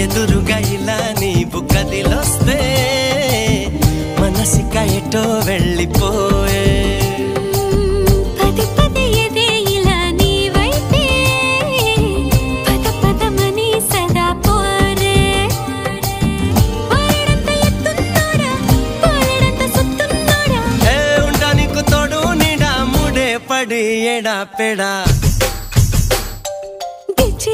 ఎదురుగా ఇలా నీవు కదిలొస్తే మనసిక ఎటో వెళ్ళిపోయే పది పది ఎదే ఇలా నీ వైపే పద పదమని సదా పోరే పోరడంత ఎత్తున్నోడా పోరడంత సుత్తున్నోడా ఉండడానికి తోడు నీడా ముడే పడి ఎడా పెడా గిచ్చి